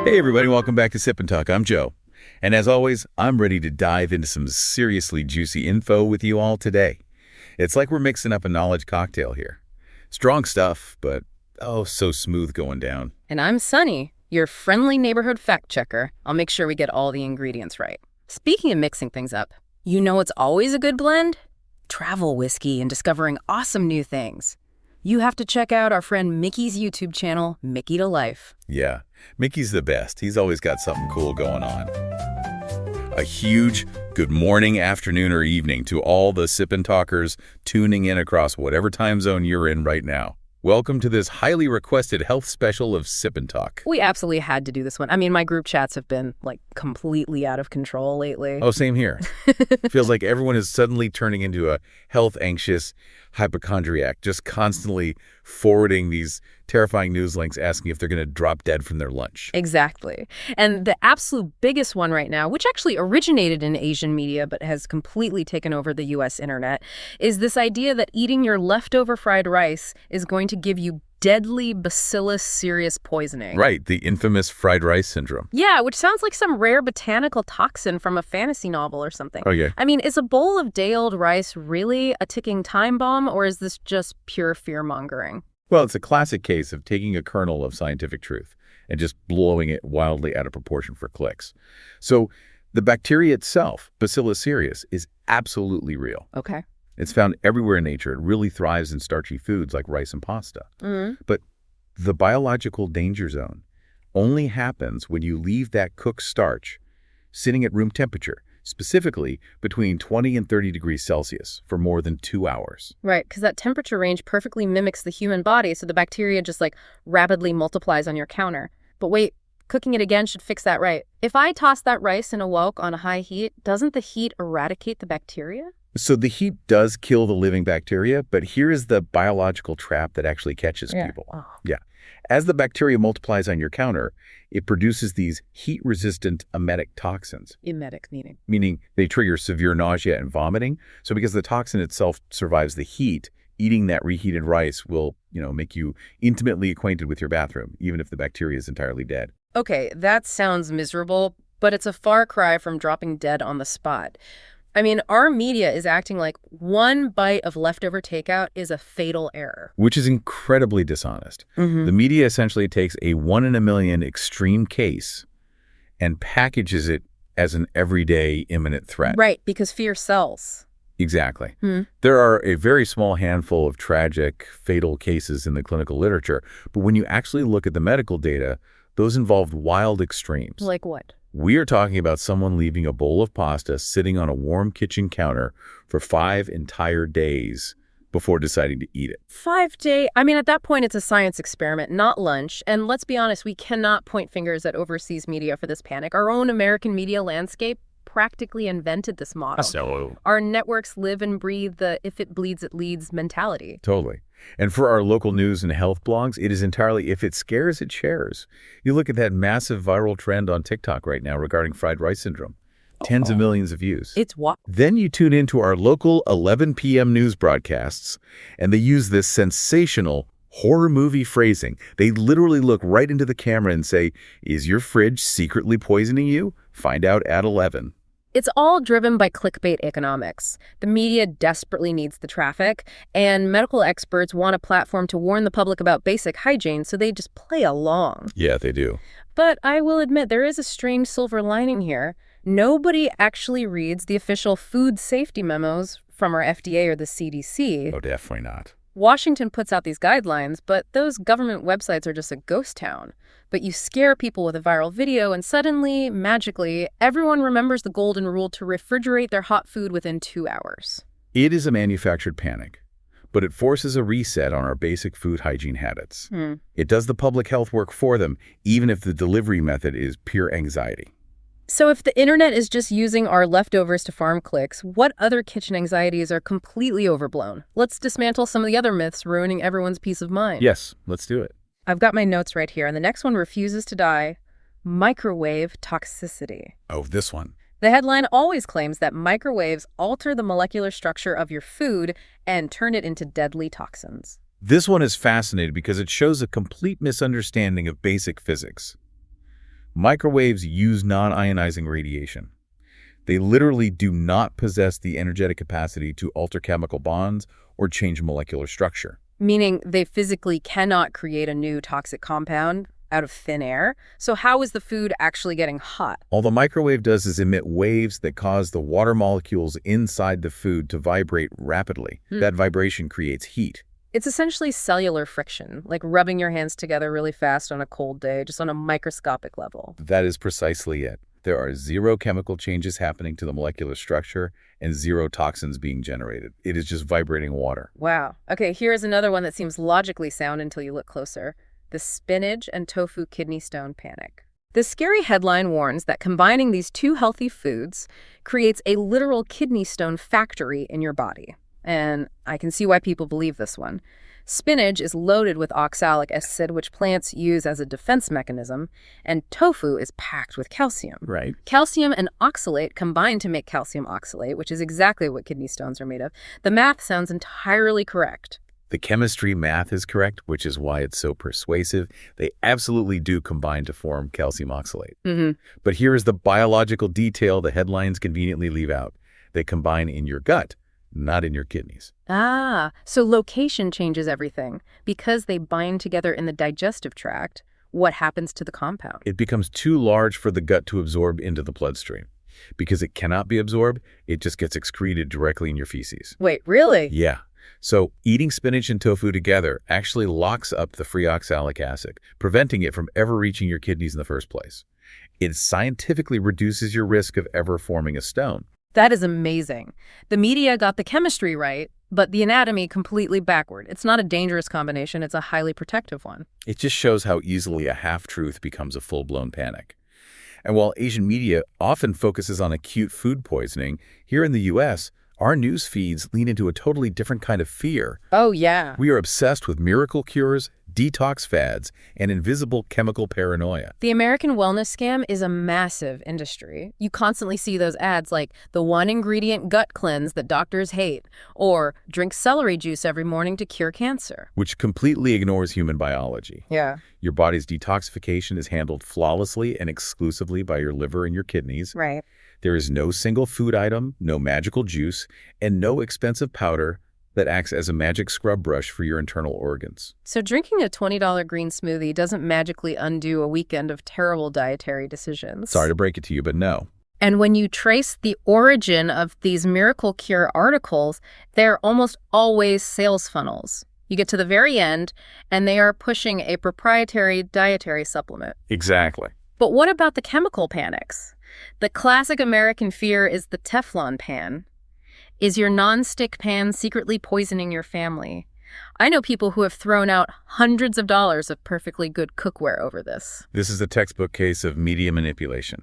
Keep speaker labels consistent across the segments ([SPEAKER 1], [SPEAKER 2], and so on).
[SPEAKER 1] Hey everybody, welcome back to Sip and Talk. I'm Joe. And as always, I'm ready to dive into some seriously juicy info with you all today. It's like we're mixing up a knowledge cocktail here. Strong stuff, but oh, so smooth going down.
[SPEAKER 2] And I'm Sunny, your friendly neighborhood fact checker. I'll make sure we get all the ingredients right. Speaking of mixing things up, you know it's always a good blend? Travel whiskey and discovering awesome new things. You have to check out our friend Mickey's YouTube channel, Mickey to Life.
[SPEAKER 1] Yeah, Mickey's the best. He's always got something cool going on. A huge good morning, afternoon, or evening to all the Sip and Talkers tuning in across whatever time zone you're in right now. Welcome to this highly requested health special of Sip and Talk.
[SPEAKER 2] We absolutely had to do this one. I mean, my group chats have been, completely out of control lately.
[SPEAKER 1] Oh, same here. Feels like everyone is suddenly turning into a health-anxious hypochondriac, just constantly forwarding these terrifying news links asking if they're going to drop dead from their lunch.
[SPEAKER 2] Exactly. And the absolute biggest one right now, which actually originated in Asian media but has completely taken over the U.S. internet, is this idea that eating your leftover fried rice is going to give you deadly Bacillus cereus poisoning.
[SPEAKER 1] Right, the infamous fried rice syndrome.
[SPEAKER 2] Yeah, which sounds like some rare botanical toxin from a fantasy novel or something.
[SPEAKER 1] Oh, yeah.
[SPEAKER 2] I mean, is a bowl of day-old rice really a ticking time bomb, or is this just pure fear-mongering?
[SPEAKER 1] Well, it's a classic case of taking a kernel of scientific truth and just blowing it wildly out of proportion for clicks. So the bacteria itself, Bacillus cereus, is absolutely real.
[SPEAKER 2] Okay.
[SPEAKER 1] It's found everywhere in nature. It really thrives in starchy foods like rice and pasta.
[SPEAKER 2] Mm-hmm.
[SPEAKER 1] But the biological danger zone only happens when you leave that cooked starch sitting at room temperature, specifically between 20 and 30 degrees Celsius for more than 2 hours.
[SPEAKER 2] Right, because that temperature range perfectly mimics the human body, so the bacteria just rapidly multiplies on your counter. But wait, cooking it again should fix that, right? If I toss that rice in a wok on a high heat, doesn't the heat eradicate the bacteria?
[SPEAKER 1] So the heat does kill the living bacteria, but here is the biological trap that actually catches people.
[SPEAKER 2] Oh.
[SPEAKER 1] Yeah. As the bacteria multiplies on your counter, it produces these heat-resistant emetic toxins.
[SPEAKER 2] Emetic meaning?
[SPEAKER 1] Meaning they trigger severe nausea and vomiting. So because the toxin itself survives the heat, eating that reheated rice will, make you intimately acquainted with your bathroom, even if the bacteria is entirely dead.
[SPEAKER 2] Okay, that sounds miserable, but it's a far cry from dropping dead on the spot. I mean, our media is acting like one bite of leftover takeout is a fatal error.
[SPEAKER 1] Which is incredibly dishonest.
[SPEAKER 2] Mm-hmm.
[SPEAKER 1] The media essentially takes a 1 in a million extreme case and packages it as an everyday imminent threat.
[SPEAKER 2] Right, because fear sells.
[SPEAKER 1] Exactly.
[SPEAKER 2] Hmm.
[SPEAKER 1] There are a very small handful of tragic, fatal cases in the clinical literature, but when you actually look at the medical data, those involved wild extremes.
[SPEAKER 2] Like what?
[SPEAKER 1] We are talking about someone leaving a bowl of pasta sitting on a warm kitchen counter for 5 entire days before deciding to eat it.
[SPEAKER 2] 5 days? I mean, at that point, it's a science experiment, not lunch. And let's be honest, we cannot point fingers at overseas media for this panic. Our own American media landscape practically invented this model.
[SPEAKER 1] So,
[SPEAKER 2] our networks live and breathe the if it bleeds, it leads mentality.
[SPEAKER 1] Totally. And for our local news and health blogs, it is entirely if it scares, it shares. You look at that massive viral trend on TikTok right now regarding fried rice syndrome. Tens of millions of views.
[SPEAKER 2] It's what?
[SPEAKER 1] Then you tune into our local 11 p.m. news broadcasts, and they use this sensational horror movie phrasing. They literally look right into the camera and say, "Is your fridge secretly poisoning you? Find out at 11."
[SPEAKER 2] It's all driven by clickbait economics. The media desperately needs the traffic, and medical experts want a platform to warn the public about basic hygiene, so they just play along.
[SPEAKER 1] Yeah, they do.
[SPEAKER 2] But I will admit, there is a strange silver lining here. Nobody actually reads the official food safety memos from our FDA or the CDC.
[SPEAKER 1] Oh, definitely not.
[SPEAKER 2] Washington puts out these guidelines, but those government websites are just a ghost town. But you scare people with a viral video, and suddenly, magically, everyone remembers the golden rule to refrigerate their hot food within 2 hours.
[SPEAKER 1] It is a manufactured panic, but it forces a reset on our basic food hygiene habits. It does the public health work for them, even if the delivery method is pure anxiety.
[SPEAKER 2] So if the internet is just using our leftovers to farm clicks, what other kitchen anxieties are completely overblown? Let's dismantle some of the other myths ruining everyone's peace of mind.
[SPEAKER 1] Yes, let's do it.
[SPEAKER 2] I've got my notes right here, and the next one refuses to die. Microwave toxicity.
[SPEAKER 1] Oh, this one.
[SPEAKER 2] The headline always claims that microwaves alter the molecular structure of your food and turn it into deadly toxins.
[SPEAKER 1] This one is fascinating because it shows a complete misunderstanding of basic physics. Microwaves use non-ionizing radiation. They literally do not possess the energetic capacity to alter chemical bonds or change molecular structure.
[SPEAKER 2] Meaning they physically cannot create a new toxic compound out of thin air. So how is the food actually getting hot?
[SPEAKER 1] All the microwave does is emit waves that cause the water molecules inside the food to vibrate rapidly. That vibration creates heat.
[SPEAKER 2] It's essentially cellular friction, like rubbing your hands together really fast on a cold day, just on a microscopic level.
[SPEAKER 1] That is precisely it. There are zero chemical changes happening to the molecular structure and zero toxins being generated. It is just vibrating water.
[SPEAKER 2] Wow. Okay, here's another one that seems logically sound until you look closer. The spinach and tofu kidney stone panic. The scary headline warns that combining these two healthy foods creates a literal kidney stone factory in your body. And I can see why people believe this one. Spinach is loaded with oxalic acid, which plants use as a defense mechanism, and tofu is packed with calcium.
[SPEAKER 1] Right.
[SPEAKER 2] Calcium and oxalate combine to make calcium oxalate, which is exactly what kidney stones are made of. The math sounds entirely correct.
[SPEAKER 1] The chemistry math is correct, which is why it's so persuasive. They absolutely do combine to form calcium oxalate. But here is the biological detail the headlines conveniently leave out. They combine in your gut, not in your kidneys.
[SPEAKER 2] Ah, so location changes everything. Because they bind together in the digestive tract, what happens to the compound?
[SPEAKER 1] It becomes too large for the gut to absorb into the bloodstream. Because it cannot be absorbed, it just gets excreted directly in your feces.
[SPEAKER 2] Wait, really?
[SPEAKER 1] Yeah. So eating spinach and tofu together actually locks up the free oxalic acid, preventing it from ever reaching your kidneys in the first place. It scientifically reduces your risk of ever forming a stone.
[SPEAKER 2] That is amazing. The media got the chemistry right, but the anatomy completely backward. It's not a dangerous combination, it's a highly protective one.
[SPEAKER 1] It just shows how easily a half-truth becomes a full-blown panic. And while Asian media often focuses on acute food poisoning, here in the U.S., our news feeds lean into a totally different kind of fear.
[SPEAKER 2] Oh, yeah.
[SPEAKER 1] We are obsessed with miracle cures, detox fads, and invisible chemical paranoia.
[SPEAKER 2] The American wellness scam is a massive industry. You constantly see those ads like the one-ingredient gut cleanse that doctors hate, or drink celery juice every morning to cure cancer.
[SPEAKER 1] Which completely ignores human biology.
[SPEAKER 2] Yeah.
[SPEAKER 1] Your body's detoxification is handled flawlessly and exclusively by your liver and your kidneys.
[SPEAKER 2] Right.
[SPEAKER 1] There is no single food item, no magical juice, and no expensive powder that acts as a magic scrub brush for your internal organs.
[SPEAKER 2] So drinking a $20 green smoothie doesn't magically undo a weekend of terrible dietary decisions.
[SPEAKER 1] Sorry to break it to you, but no.
[SPEAKER 2] And when you trace the origin of these miracle cure articles, they're almost always sales funnels. You get to the very end, and they are pushing a proprietary dietary supplement.
[SPEAKER 1] Exactly.
[SPEAKER 2] But what about the chemical panics? The classic American fear is the Teflon pan. Is your nonstick pan secretly poisoning your family? I know people who have thrown out hundreds of dollars of perfectly good cookware over this.
[SPEAKER 1] This is a textbook case of media manipulation.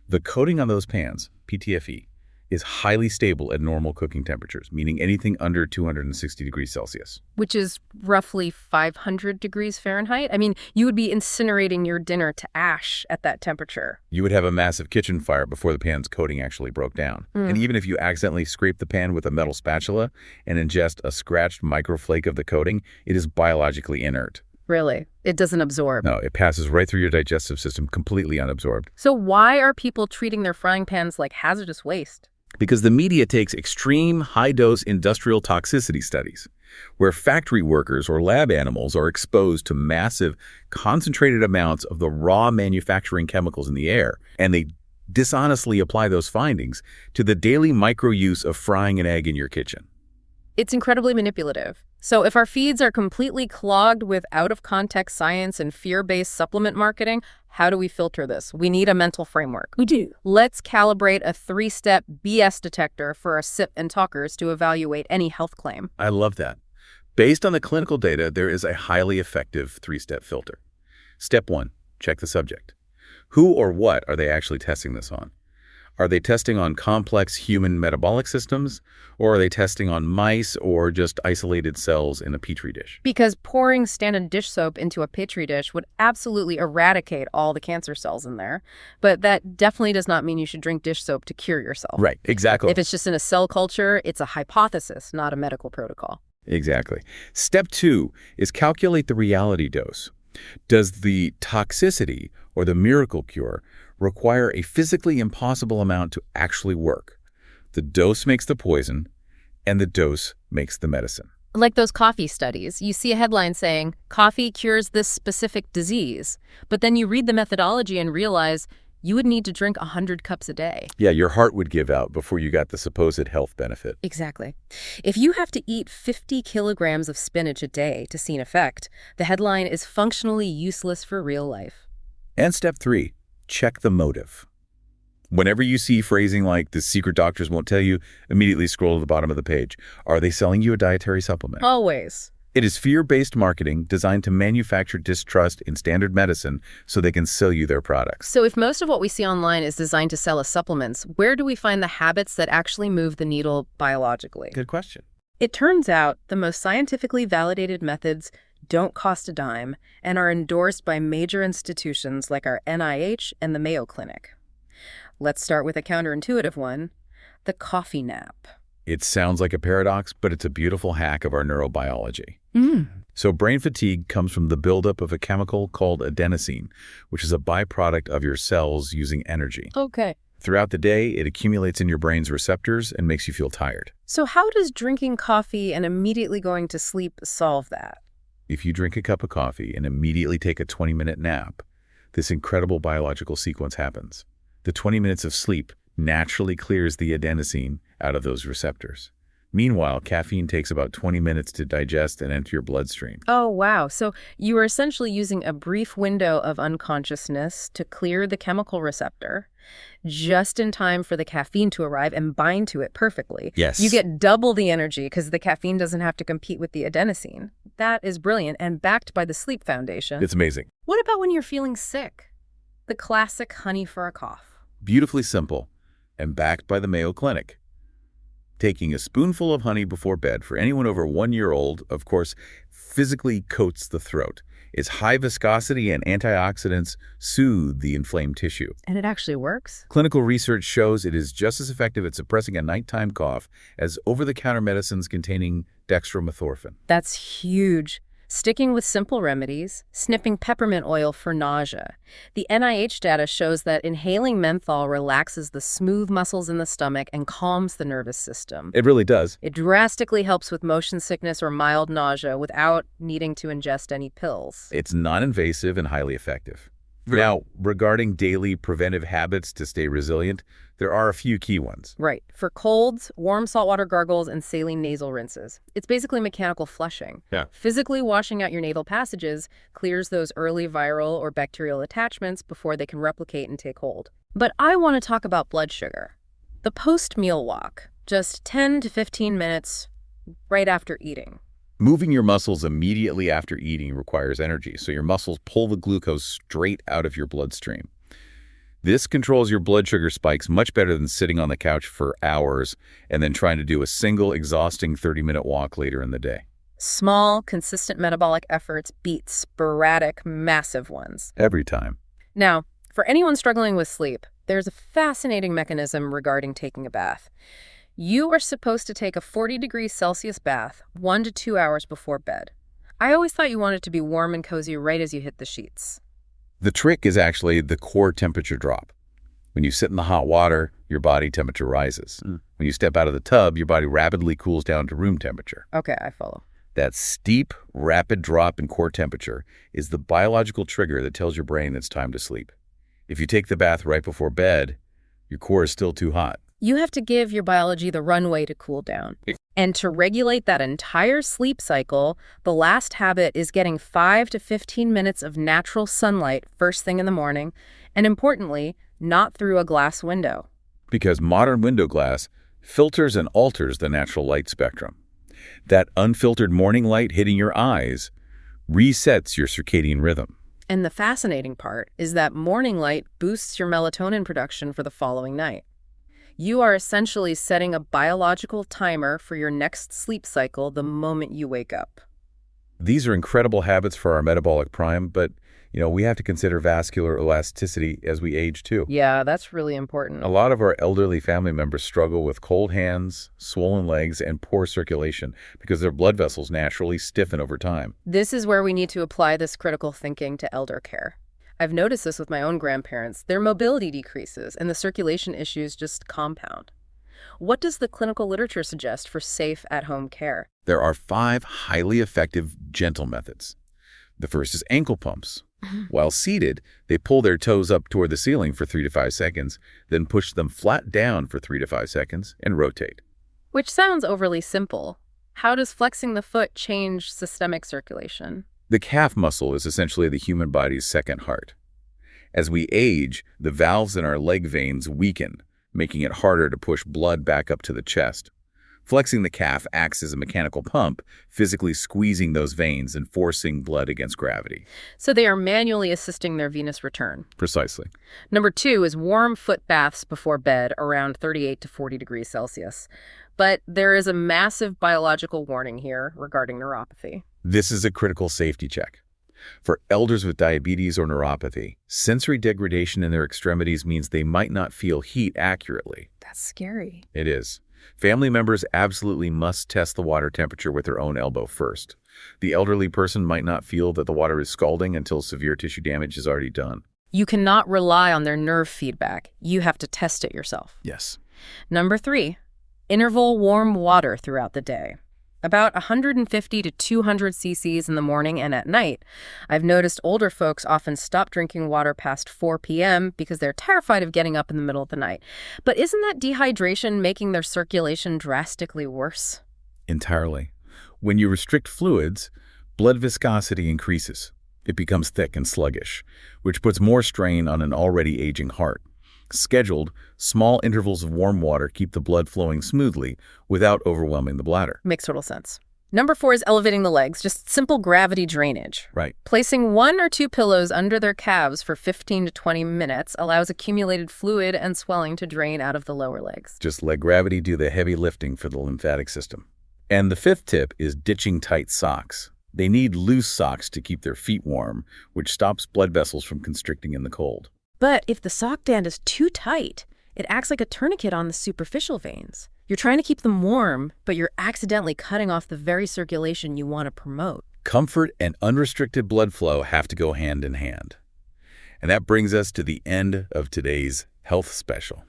[SPEAKER 1] The coating on those pans, PTFE, is highly stable at normal cooking temperatures, meaning anything under 260 degrees Celsius.
[SPEAKER 2] Which is roughly 500 degrees Fahrenheit. I mean, you would be incinerating your dinner to ash at that temperature.
[SPEAKER 1] You would have a massive kitchen fire before the pan's coating actually broke down. And even if you accidentally scrape the pan with a metal spatula and ingest a scratched microflake of the coating, it is biologically inert.
[SPEAKER 2] Really? It doesn't absorb?
[SPEAKER 1] No, it passes right through your digestive system, completely unabsorbed.
[SPEAKER 2] So why are people treating their frying pans like hazardous waste?
[SPEAKER 1] Because the media takes extreme high-dose industrial toxicity studies, where factory workers or lab animals are exposed to massive, concentrated amounts of the raw manufacturing chemicals in the air, and they dishonestly apply those findings to the daily micro-use of frying an egg in your kitchen.
[SPEAKER 2] It's incredibly manipulative. So if our feeds are completely clogged with out-of-context science and fear-based supplement marketing, how do we filter this? We need a mental framework.
[SPEAKER 3] We do.
[SPEAKER 2] Let's calibrate a 3-step BS detector for our Sip and Talkers to evaluate any health claim.
[SPEAKER 1] I love that. Based on the clinical data, there is a highly effective 3-step filter. Step 1, check the subject. Who or what are they actually testing this on? Are they testing on complex human metabolic systems, or are they testing on mice or just isolated cells in a petri dish?
[SPEAKER 2] Because pouring standard dish soap into a petri dish would absolutely eradicate all the cancer cells in there. But that definitely does not mean you should drink dish soap to cure yourself.
[SPEAKER 1] Right, exactly.
[SPEAKER 2] If it's just in a cell culture, it's a hypothesis, not a medical protocol.
[SPEAKER 1] Exactly. Step 2 is calculate the reality dose. Does the toxicity or the miracle cure require a physically impossible amount to actually work? The dose makes the poison, and the dose makes the medicine.
[SPEAKER 2] Like those coffee studies, you see a headline saying, coffee cures this specific disease, but then you read the methodology and realize you would need to drink 100 cups a day.
[SPEAKER 1] Yeah, your heart would give out before you got the supposed health benefit.
[SPEAKER 2] Exactly. If you have to eat 50 kilograms of spinach a day to see an effect, the headline is functionally useless for real life.
[SPEAKER 1] And step 3, check the motive. Whenever you see phrasing like "the secret doctors won't tell you," immediately scroll to the bottom of the page. Are they selling you a dietary supplement?
[SPEAKER 2] Always.
[SPEAKER 1] It is fear-based marketing designed to manufacture distrust in standard medicine so they can sell you their products.
[SPEAKER 2] So if most of what we see online is designed to sell us supplements, where do we find the habits that actually move the needle biologically?
[SPEAKER 1] Good question.
[SPEAKER 2] It turns out the most scientifically validated methods don't cost a dime and are endorsed by major institutions like our NIH and the Mayo Clinic. Let's start with a counterintuitive one, the coffee nap.
[SPEAKER 1] It sounds like a paradox, but it's a beautiful hack of our neurobiology. So brain fatigue comes from the buildup of a chemical called adenosine, which is a byproduct of your cells using energy.
[SPEAKER 2] Okay.
[SPEAKER 1] Throughout the day, it accumulates in your brain's receptors and makes you feel tired.
[SPEAKER 2] So how does drinking coffee and immediately going to sleep solve that?
[SPEAKER 1] If you drink a cup of coffee and immediately take a 20-minute nap, this incredible biological sequence happens. The 20 minutes of sleep naturally clears the adenosine out of those receptors. Meanwhile, caffeine takes about 20 minutes to digest and enter your bloodstream.
[SPEAKER 2] Oh, wow. So you are essentially using a brief window of unconsciousness to clear the chemical receptor just in time for the caffeine to arrive and bind to it perfectly.
[SPEAKER 1] Yes.
[SPEAKER 2] You get double the energy because the caffeine doesn't have to compete with the adenosine. That is brilliant and backed by the Sleep Foundation.
[SPEAKER 1] It's amazing.
[SPEAKER 2] What about when you're feeling sick? The classic honey for a cough.
[SPEAKER 1] Beautifully simple and backed by the Mayo Clinic. Taking a spoonful of honey before bed for anyone over 1 year old, of course, physically coats the throat. Its high viscosity and antioxidants soothe the inflamed tissue.
[SPEAKER 2] And it actually works?
[SPEAKER 1] Clinical research shows it is just as effective at suppressing a nighttime cough as over-the-counter medicines containing dextromethorphan.
[SPEAKER 2] That's huge. Sticking with simple remedies, sniffing peppermint oil for nausea. The NIH data shows that inhaling menthol relaxes the smooth muscles in the stomach and calms the nervous system.
[SPEAKER 1] It really does.
[SPEAKER 2] It drastically helps with motion sickness or mild nausea without needing to ingest any pills.
[SPEAKER 1] It's non-invasive and highly effective. Now, regarding daily preventive habits to stay resilient, there are a few key ones.
[SPEAKER 2] Right. For colds, warm saltwater gargles and saline nasal rinses. It's basically mechanical flushing.
[SPEAKER 1] Yeah.
[SPEAKER 2] Physically washing out your nasal passages clears those early viral or bacterial attachments before they can replicate and take hold. But I want to talk about blood sugar. The post-meal walk, just 10 to 15 minutes right after eating.
[SPEAKER 1] Moving your muscles immediately after eating requires energy, so your muscles pull the glucose straight out of your bloodstream. This controls your blood sugar spikes much better than sitting on the couch for hours and then trying to do a single exhausting 30-minute walk later in the day.
[SPEAKER 2] Small, consistent metabolic efforts beat sporadic, massive ones.
[SPEAKER 1] Every time.
[SPEAKER 2] Now, for anyone struggling with sleep, there's a fascinating mechanism regarding taking a bath. You are supposed to take a 40°C bath 1 to 2 hours before bed. I always thought you wanted to be warm and cozy right as you hit the sheets.
[SPEAKER 1] The trick is actually the core temperature drop. When you sit in the hot water, your body temperature rises. When you step out of the tub, your body rapidly cools down to room temperature.
[SPEAKER 2] Okay, I follow.
[SPEAKER 1] That steep, rapid drop in core temperature is the biological trigger that tells your brain it's time to sleep. If you take the bath right before bed, your core is still too hot.
[SPEAKER 2] You have to give your biology the runway to cool down. And to regulate that entire sleep cycle, the last habit is getting 5 to 15 minutes of natural sunlight first thing in the morning, and importantly, not through a glass window.
[SPEAKER 1] Because modern window glass filters and alters the natural light spectrum. That unfiltered morning light hitting your eyes resets your circadian rhythm.
[SPEAKER 2] And the fascinating part is that morning light boosts your melatonin production for the following night. You are essentially setting a biological timer for your next sleep cycle the moment you wake up.
[SPEAKER 1] These are incredible habits for our metabolic prime, but We have to consider vascular elasticity as we age too.
[SPEAKER 2] Yeah, that's really important.
[SPEAKER 1] A lot of our elderly family members struggle with cold hands, swollen legs, and poor circulation because their blood vessels naturally stiffen over time.
[SPEAKER 2] This is where we need to apply this critical thinking to elder care. I've noticed this with my own grandparents. Their mobility decreases and the circulation issues just compound. What does the clinical literature suggest for safe at-home care?
[SPEAKER 1] There are 5 highly effective, gentle methods. The first is ankle pumps. While seated, they pull their toes up toward the ceiling for 3 to 5 seconds, then push them flat down for 3 to 5 seconds and rotate.
[SPEAKER 2] Which sounds overly simple. How does flexing the foot change systemic circulation?
[SPEAKER 1] The calf muscle is essentially the human body's second heart. As we age, the valves in our leg veins weaken, making it harder to push blood back up to the chest. Flexing the calf acts as a mechanical pump, physically squeezing those veins and forcing blood against gravity.
[SPEAKER 2] So they are manually assisting their venous return.
[SPEAKER 1] Precisely.
[SPEAKER 2] Number 2 is warm foot baths before bed around 38 to 40 degrees Celsius. But there is a massive biological warning here regarding neuropathy.
[SPEAKER 1] This is a critical safety check. For elders with diabetes or neuropathy, sensory degradation in their extremities means they might not feel heat accurately.
[SPEAKER 2] That's scary.
[SPEAKER 1] It is. Family members absolutely must test the water temperature with their own elbow first. The elderly person might not feel that the water is scalding until severe tissue damage is already done.
[SPEAKER 2] You cannot rely on their nerve feedback. You have to test it yourself.
[SPEAKER 1] Yes.
[SPEAKER 2] Number 3, interval warm water throughout the day. About 150 to 200 cc's in the morning and at night. I've noticed older folks often stop drinking water past 4 p.m. because they're terrified of getting up in the middle of the night. But isn't that dehydration making their circulation drastically worse?
[SPEAKER 1] Entirely. When you restrict fluids, blood viscosity increases. It becomes thick and sluggish, which puts more strain on an already aging heart. Scheduled, small intervals of warm water keep the blood flowing smoothly without overwhelming the bladder.
[SPEAKER 2] Makes total sense. Number 4 is elevating the legs, just simple gravity drainage.
[SPEAKER 1] Right.
[SPEAKER 2] Placing 1 or 2 pillows under their calves for 15 to 20 minutes allows accumulated fluid and swelling to drain out of the lower legs.
[SPEAKER 1] Just let gravity do the heavy lifting for the lymphatic system. And the 5th tip is ditching tight socks. They need loose socks to keep their feet warm, which stops blood vessels from constricting in the cold.
[SPEAKER 2] But if the sock band is too tight, it acts like a tourniquet on the superficial veins. You're trying to keep them warm, but you're accidentally cutting off the very circulation you want to promote.
[SPEAKER 1] Comfort and unrestricted blood flow have to go hand in hand. And that brings us to the end of today's health special.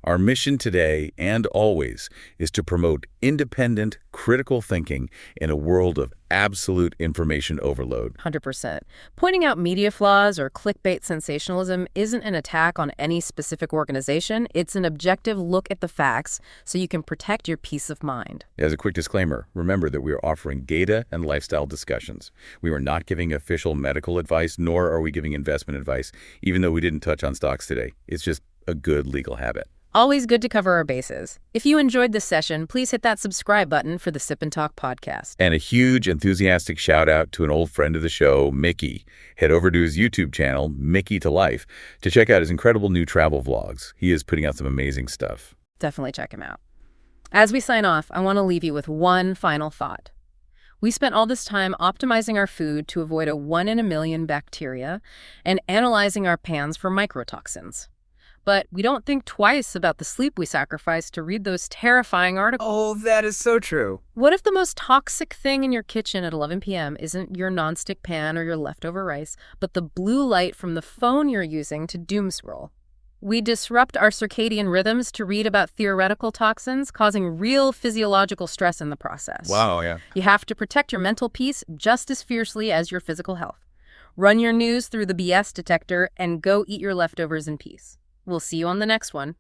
[SPEAKER 1] Our mission today and always is to promote independent, critical thinking in a world of absolute information overload.
[SPEAKER 2] 100%. Pointing out media flaws or clickbait sensationalism isn't an attack on any specific organization. It's an objective look at the facts so you can protect your peace of mind.
[SPEAKER 1] As a quick disclaimer, remember that we are offering data and lifestyle discussions. We are not giving official medical advice, nor are we giving investment advice, even though we didn't touch on stocks today. It's just a good legal habit.
[SPEAKER 2] Always good to cover our bases. If you enjoyed this session, please hit that subscribe button for the Sip and Talk podcast.
[SPEAKER 1] And a huge enthusiastic shout out to an old friend of the show, Mickey. Head over to his YouTube channel, Mickey to Life, to check out his incredible new travel vlogs. He is putting out some amazing stuff.
[SPEAKER 2] Definitely check him out. As we sign off, I want to leave you with one final thought. We spent all this time optimizing our food to avoid a 1 in a million bacteria and analyzing our pans for microtoxins. But we don't think twice about the sleep we sacrifice to read those terrifying articles.
[SPEAKER 3] Oh, that is so true.
[SPEAKER 2] What if the most toxic thing in your kitchen at 11 p.m. isn't your nonstick pan or your leftover rice, but the blue light from the phone you're using to doom scroll? We disrupt our circadian rhythms to read about theoretical toxins, causing real physiological stress in the process.
[SPEAKER 3] Wow, yeah.
[SPEAKER 2] You have to protect your mental peace just as fiercely as your physical health. Run your news through the BS detector and go eat your leftovers in peace. We'll see you on the next one.